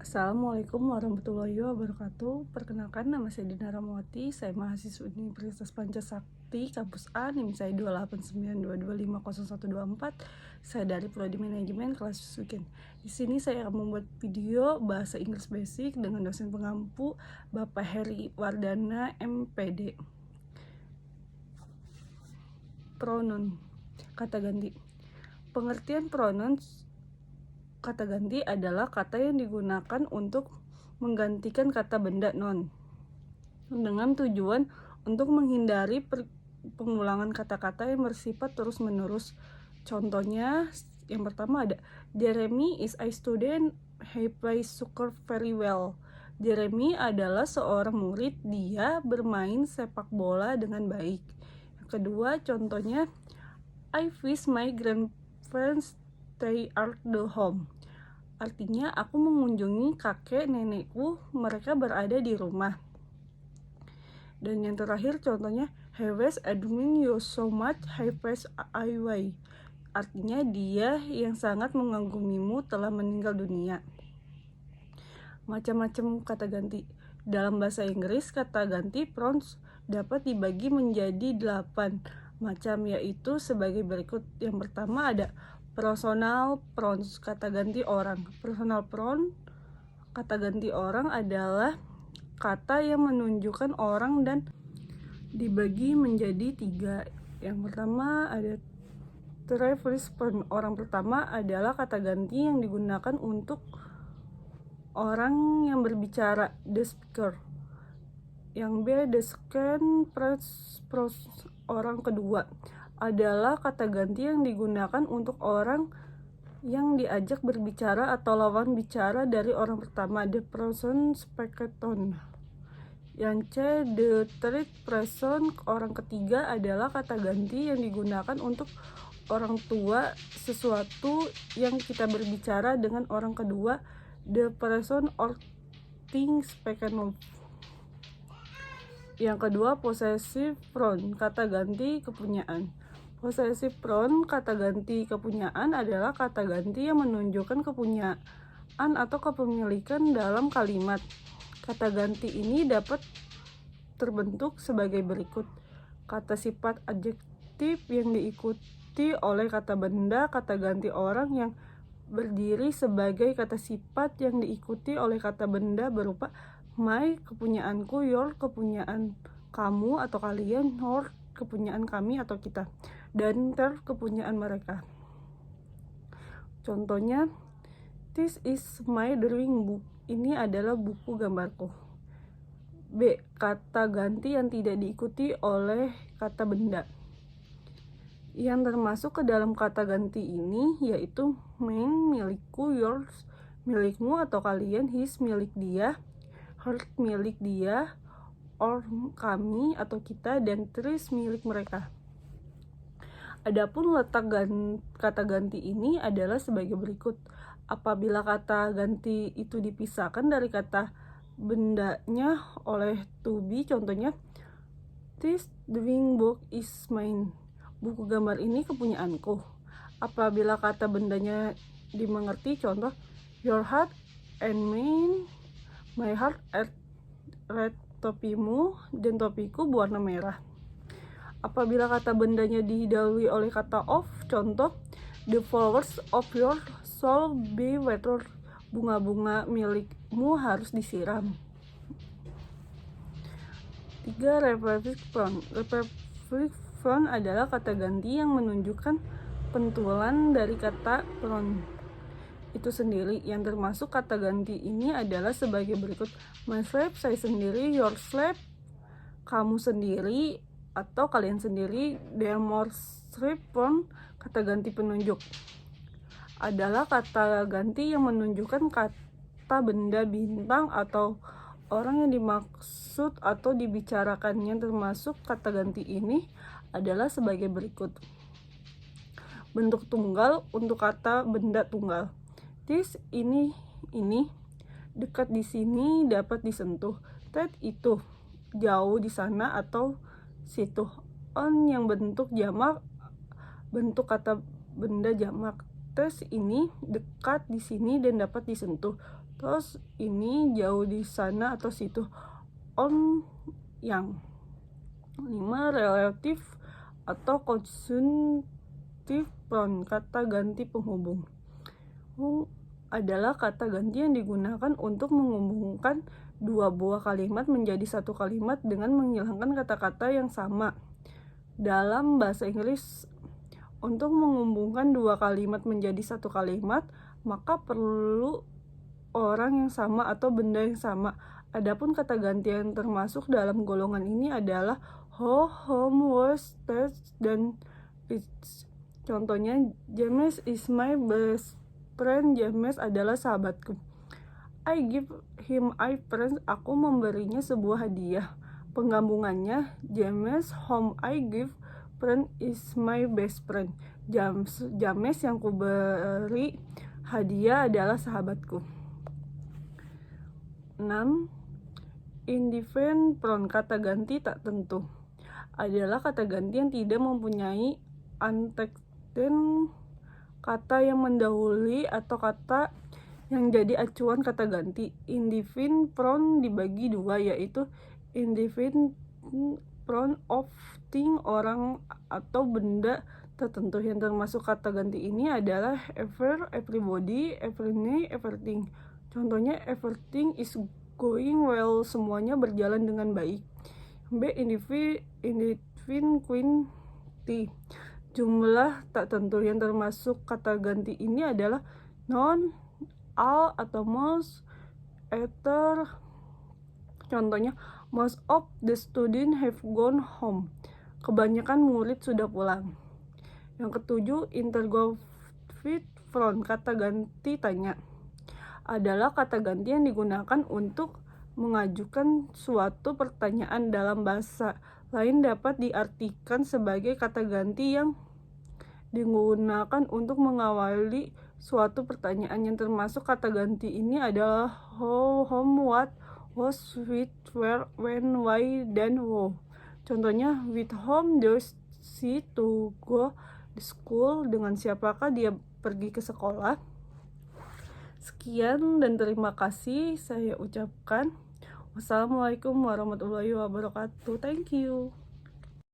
Assalamualaikum warahmatullahi wabarakatuh. Perkenalkan, nama saya Dina Ramawati. Saya mahasiswa Universitas Pancasakti, Kampus A, NIM saya 289225014. Saya dari Prodi Manajemen kelas weekend. Di sini saya akan membuat video bahasa Inggris basic dengan dosen pengampu Bapak Heri Wardana, MPD. Pronoun, kata ganti. Pengertian pronoun kata ganti adalah kata yang digunakan untuk menggantikan kata benda non dengan tujuan untuk menghindari pengulangan kata-kata yang bersifat terus-menerus. Contohnya, yang pertama ada Jeremy is a student, he plays soccer very well. Jeremy adalah seorang murid, dia bermain sepak bola dengan baik. Yang kedua, contohnya I wish my grandparents stay at the home. Artinya, aku mengunjungi kakek nenekku, mereka berada di rumah. Dan yang terakhir contohnya, he was admiring you so much, he passed away. Artinya, dia yang sangat mengagumimu telah meninggal dunia. Macam-macam kata ganti. Dalam bahasa Inggris, kata ganti pronouns dapat dibagi menjadi 8 macam, yaitu sebagai berikut. Yang pertama ada personal pronouns, kata ganti orang. Personal pronoun, kata ganti orang adalah kata yang menunjukkan orang dan dibagi menjadi 3. Yang pertama ada first person, orang pertama adalah kata ganti yang digunakan untuk orang yang berbicara, the speaker. Yang B, the second person, orang kedua adalah kata ganti yang digunakan untuk orang yang diajak berbicara atau lawan bicara dari orang pertama, the person speaker. Yang C, the third person, orang ketiga adalah kata ganti yang digunakan untuk orang tua sesuatu yang kita berbicara dengan orang kedua, the person or thing spoken of. Yang kedua, possessive pronoun, kata ganti kepunyaan. Possessive pronoun, kata ganti kepunyaan adalah kata ganti yang menunjukkan kepunyaan atau kepemilikan dalam kalimat. Kata ganti ini dapat terbentuk sebagai berikut. Kata sifat adjektif yang diikuti oleh kata benda, kata ganti orang yang berdiri sebagai kata sifat yang diikuti oleh kata benda berupa my, kepunyaanku, your, kepunyaan kamu atau kalian, your, kepunyaan kami atau kita, dan their, kepunyaan mereka. Contohnya, this is my drawing book, ini adalah buku gambarku. B, kata ganti yang tidak diikuti oleh kata benda. Yang termasuk ke dalam kata ganti ini yaitu mine, milikku, yours, milikmu atau kalian, his, milik dia, her, milik dia, or, kami atau kita, dan theirs, milik mereka. Adapun letak kata ganti ini adalah sebagai berikut. Apabila kata ganti itu dipisahkan dari kata bendanya oleh to be, contohnya this drawing book is mine, buku gambar ini kepunyaanku. Apabila kata bendanya dimengerti, contoh your heart and mine, my heart at red, topimu dan topiku berwarna merah. Apabila kata bendanya didahului oleh kata of, contoh the flowers of your soul be watered, bunga-bunga milikmu harus disiram. 3. Reflexive pronoun. Reflexive pronoun adalah kata ganti yang menunjukkan pentulan dari kata pronoun itu sendiri. Yang termasuk kata ganti ini adalah sebagai berikut. My slave, saya sendiri, your slave, kamu sendiri atau kalian sendiri. Demonstrative pronoun, kata ganti penunjuk, adalah kata ganti yang menunjukkan kata benda, bintang, atau orang yang dimaksud atau dibicarakan. Yang termasuk kata ganti ini adalah sebagai berikut. Bentuk tunggal untuk kata benda tunggal. This, ini, dekat di sini, dapat disentuh. That, itu, jauh di sana atau situ. On, yang bentuk jamak, bentuk kata benda jamak. Tes, ini, dekat di sini dan dapat disentuh. Terus ini jauh di sana atau situ. On yang. 5. Relatif atau konjungtif pronoun, kata ganti penghubung. Adalah kata ganti yang digunakan untuk menghubungkan dua buah kalimat menjadi satu kalimat dengan menghilangkan kata-kata yang sama. Dalam bahasa Inggris, untuk menghubungkan dua kalimat menjadi satu kalimat, maka perlu orang yang sama atau benda yang sama. Adapun kata ganti yang termasuk dalam golongan ini adalah ho, home, was, test, dan it's. Contohnya, James is my best friend. James adalah sahabatku. I give him a present. Aku memberinya sebuah hadiah. Penggabungannya, James whom I give friend is my best friend. James yang ku beri hadiah adalah sahabatku. 6. Indefinite pronoun, kata ganti tak tentu, adalah kata ganti yang tidak mempunyai antecedent, kata yang mendahului atau kata yang jadi acuan kata ganti. Indefinite pronoun dibagi dua, yaitu indefinite pronoun of thing, orang atau benda tertentu. Yang termasuk kata ganti ini adalah ever, everybody, everything, everything. Contohnya, everything is going well, semuanya berjalan dengan baik. B. Indefinite quantity, jumlah tak tentu. Yang termasuk kata ganti ini adalah non, all, atau most, ether. Contohnya, most of the students have gone home, kebanyakan murid sudah pulang. Yang ketujuh, interrogative pronoun, kata ganti tanya, adalah kata ganti yang digunakan untuk mengajukan suatu pertanyaan. Dalam bahasa lain dapat diartikan sebagai kata ganti yang digunakan untuk mengawali suatu pertanyaan. Yang termasuk kata ganti ini adalah how, whom, what, was, with, where, when, why, dan who. Contohnya, with whom does she to go to school, dengan siapakah dia pergi ke sekolah. Sekian dan terima kasih saya ucapkan. Wassalamualaikum warahmatullahi wabarakatuh. Thank you.